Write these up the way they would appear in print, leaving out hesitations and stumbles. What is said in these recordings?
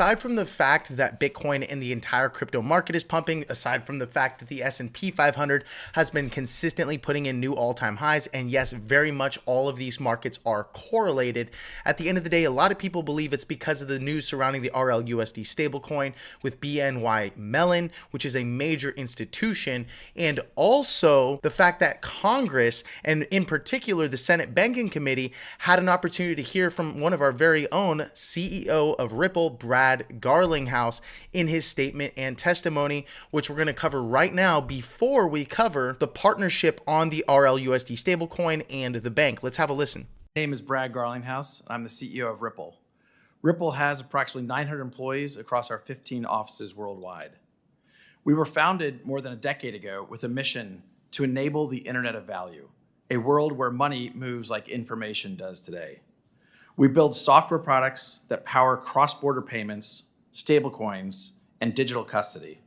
Aside from the fact that Bitcoin and the entire crypto market is pumping, aside from the fact that the S&P 500 has been consistently putting in new all-time highs, and yes, very much all of these markets are correlated, at the end of the day, a lot of people believe it's because of the news surrounding the RLUSD stablecoin with BNY Mellon, which is a major institution, and also the fact that Congress, and in particular the Senate Banking Committee, had an opportunity to hear from one of our very own CEO of Ripple, Brad Garlinghouse, in his statement and testimony, which we're going to cover right now before we cover the partnership on the RLUSD stablecoin and the bank. Let's have a listen. My name is Brad Garlinghouse. I'm the CEO of Ripple. Ripple has approximately 900 employees across our 15 offices worldwide. We were founded more than a decade ago with a mission to enable the Internet of Value, a world where money moves like information does today. We build software products that power cross-border payments, stablecoins, and digital custody.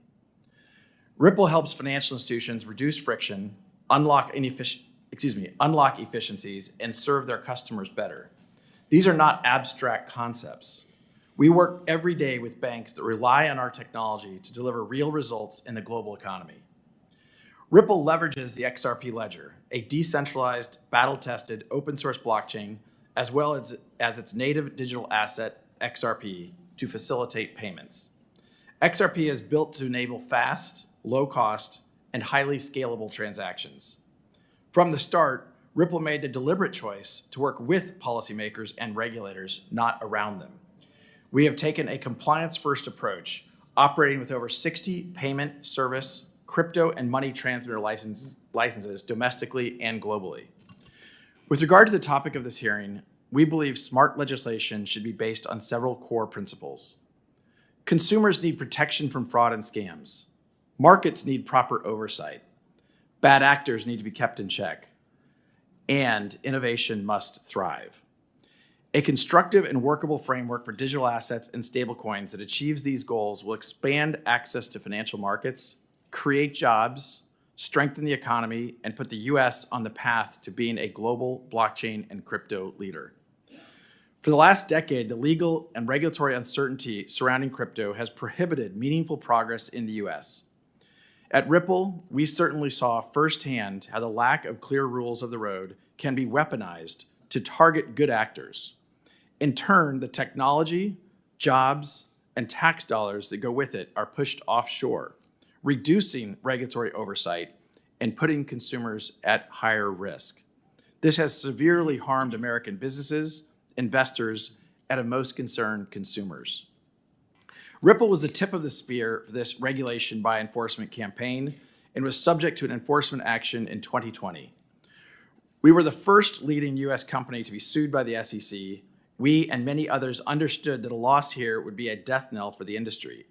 Ripple helps financial institutions reduce friction, unlock efficiencies, and serve their customers better. These are not abstract concepts. We work every day with banks that rely on our technology to deliver real results in the global economy. Ripple leverages the XRP ledger, a decentralized, battle-tested, open-source blockchain, as well as its native digital asset, XRP, to facilitate payments. XRP is built to enable fast, low-cost, and highly scalable transactions. From the start, Ripple made the deliberate choice to work with policymakers and regulators, not around them. We have taken a compliance-first approach, operating with over 60 payment, service, crypto, and money transmitter licenses domestically and globally. With regard to the topic of this hearing, we believe smart legislation should be based on several core principles. Consumers need protection from fraud and scams. Markets need proper oversight. Bad actors need to be kept in check. And innovation must thrive. A constructive and workable framework for digital assets and stablecoins that achieves these goals will expand access to financial markets, create jobs, strengthen the economy, and put the U.S. on the path to being a global blockchain and crypto leader. For the last decade, the legal and regulatory uncertainty surrounding crypto has prohibited meaningful progress in the U.S. At Ripple, we certainly saw firsthand how the lack of clear rules of the road can be weaponized to target good actors. In turn, the technology, jobs, and tax dollars that go with it are pushed offshore, reducing regulatory oversight and putting consumers at higher risk. This has severely harmed American businesses, investors, and of most concerned, consumers. Ripple was the tip of the spear for this regulation by enforcement campaign and was subject to an enforcement action in 2020. We were the first leading U.S. company to be sued by the SEC. We and many others understood that a loss here would be a death knell for the industry.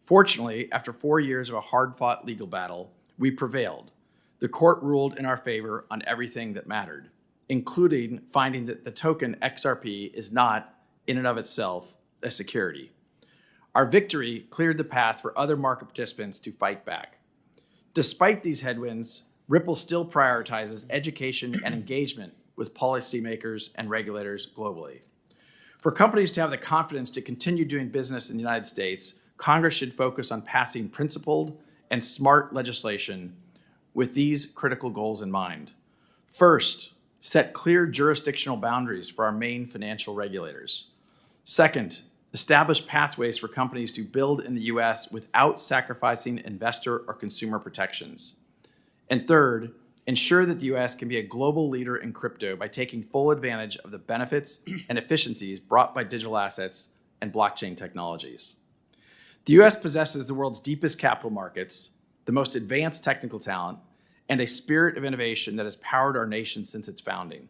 Fortunately, after 4 years of a hard-fought legal battle, we prevailed. The court ruled in our favor on everything that mattered, including finding that the token XRP is not, in and of itself, a security. Our victory cleared the path for other market participants to fight back. Despite these headwinds, Ripple still prioritizes education and engagement with policymakers and regulators globally. For companies to have the confidence to continue doing business in the United States, Congress should focus on passing principled and smart legislation with these critical goals in mind. First, set clear jurisdictional boundaries for our main financial regulators. Second, establish pathways for companies to build in the U.S. without sacrificing investor or consumer protections. And third, ensure that the U.S. can be a global leader in crypto by taking full advantage of the benefits and efficiencies brought by digital assets and blockchain technologies. The U.S. possesses the world's deepest capital markets, the most advanced technical talent, and a spirit of innovation that has powered our nation since its founding.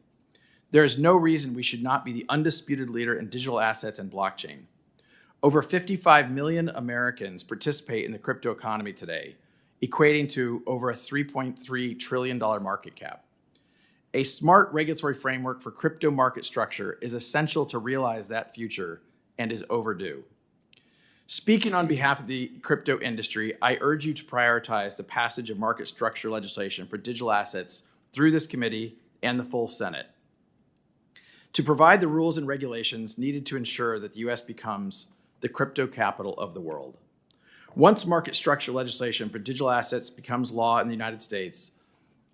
There is no reason we should not be the undisputed leader in digital assets and blockchain. Over 55 million Americans participate in the crypto economy today, equating to over a $3.3 trillion market cap. A smart regulatory framework for crypto market structure is essential to realize that future and is overdue. Speaking on behalf of the crypto industry, I urge you to prioritize the passage of market structure legislation for digital assets through this committee and the full Senate, to provide the rules and regulations needed to ensure that the U.S. becomes the crypto capital of the world. Once market structure legislation for digital assets becomes law in the United States,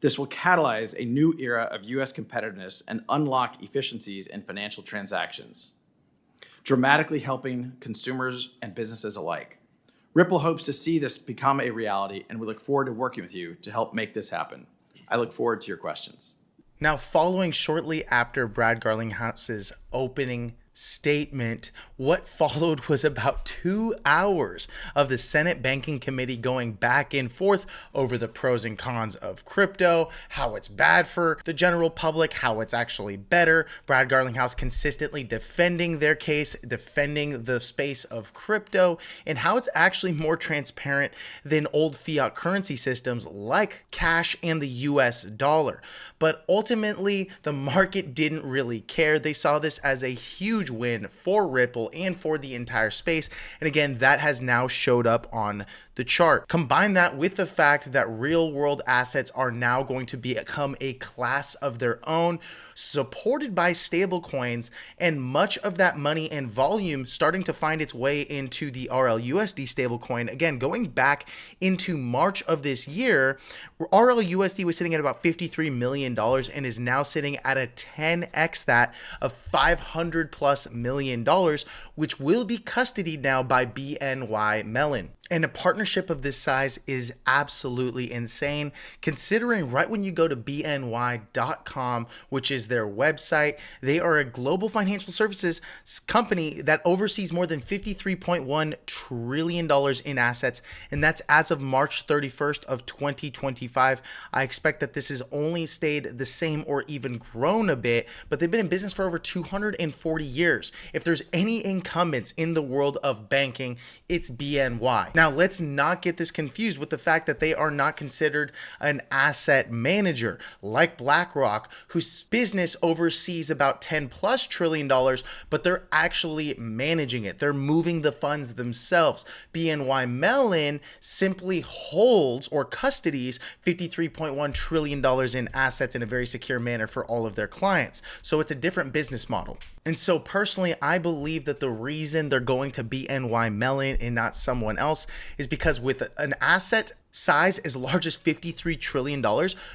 this will catalyze a new era of U.S. competitiveness and unlock efficiencies in financial transactions, dramatically helping consumers and businesses alike. Ripple hopes to see this become a reality, and we look forward to working with you to help make this happen. I look forward to your questions. Now, following shortly after Brad Garlinghouse's opening statement, what followed was about 2 hours of the Senate Banking Committee going back and forth over the pros and cons of crypto, how it's bad for the general public, how it's actually better. Brad Garlinghouse consistently defending their case, defending the space of crypto, and how it's actually more transparent than old fiat currency systems like cash and the US dollar. But ultimately, the market didn't really care. They saw this as a huge win for Ripple and for the entire space. And again, that has now showed up on the chart. Combine that with the fact that real world assets are now going to become a class of their own, supported by stablecoins, and much of that money and volume starting to find its way into the RLUSD stablecoin. Again, going back into March of this year, RLUSD was sitting at about $53 million and is now sitting at a 10x that of $500+ million, which will be custodied now by BNY Mellon. And a partnership of this size is absolutely insane, considering right when you go to bny.com, which is their website, they are a global financial services company that oversees more than $53.1 trillion in assets, and that's as of March 31st of 2025. I expect that this has only stayed the same or even grown a bit, but they've been in business for over 240 years. If there's any incumbents in the world of banking, it's BNY. Now, let's not get this confused with the fact that they are not considered an asset manager like BlackRock, whose business oversees about $10+ trillion, but they're actually managing it. They're moving the funds themselves. BNY Mellon simply holds or custodies $53.1 trillion in assets in a very secure manner for all of their clients. So it's a different business model. And so personally, I believe that the reason they're going to BNY Mellon and not someone else is because with an asset size as large as $53 trillion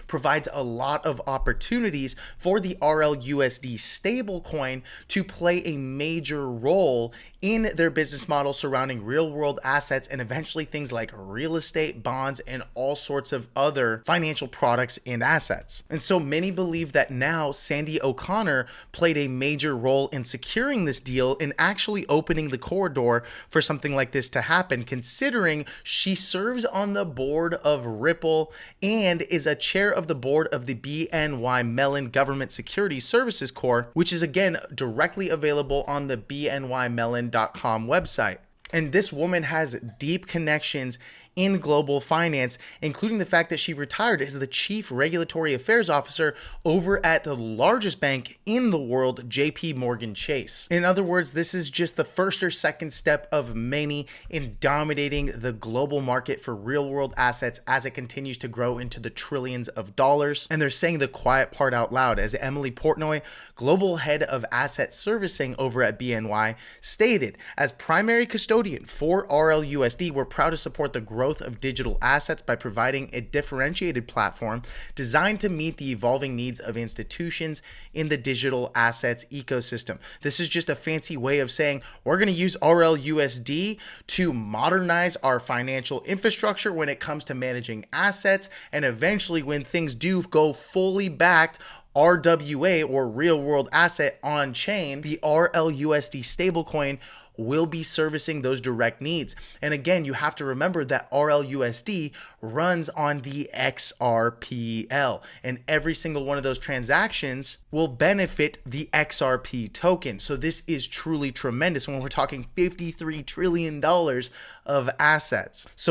provides a lot of opportunities for the RLUSD stablecoin to play a major role in their business model surrounding real world assets and eventually things like real estate, bonds, and all sorts of other financial products and assets. And so many believe that now Sandy O'Connor played a major role in securing this deal and actually opening the corridor for something like this to happen, considering she serves on the board of Ripple and is a chair of the board of the BNY Mellon Government Securities Services Corps, which is again directly available on the bnymellon.com website. And this woman has deep connections in global finance, including the fact that she retired as the chief regulatory affairs officer over at the largest bank in the world, JP Morgan Chase. In other words, this is just the first or second step of many in dominating the global market for real world assets as it continues to grow into the trillions of dollars. And they're saying the quiet part out loud, as Emily Portnoy, global head of asset servicing over at BNY, stated, as primary custodian for RLUSD, we're proud to support the growth of digital assets by providing a differentiated platform designed to meet the evolving needs of institutions in the digital assets ecosystem. This is just a fancy way of saying we're going to use RLUSD to modernize our financial infrastructure when it comes to managing assets, and eventually when things do go fully backed RWA or real world asset on chain, the RLUSD stablecoin will be servicing those direct needs. And again, you have to remember that RLUSD runs on the XRPL, and every single one of those transactions will benefit the XRP token. So this is truly tremendous when we're talking $53 trillion of assets. So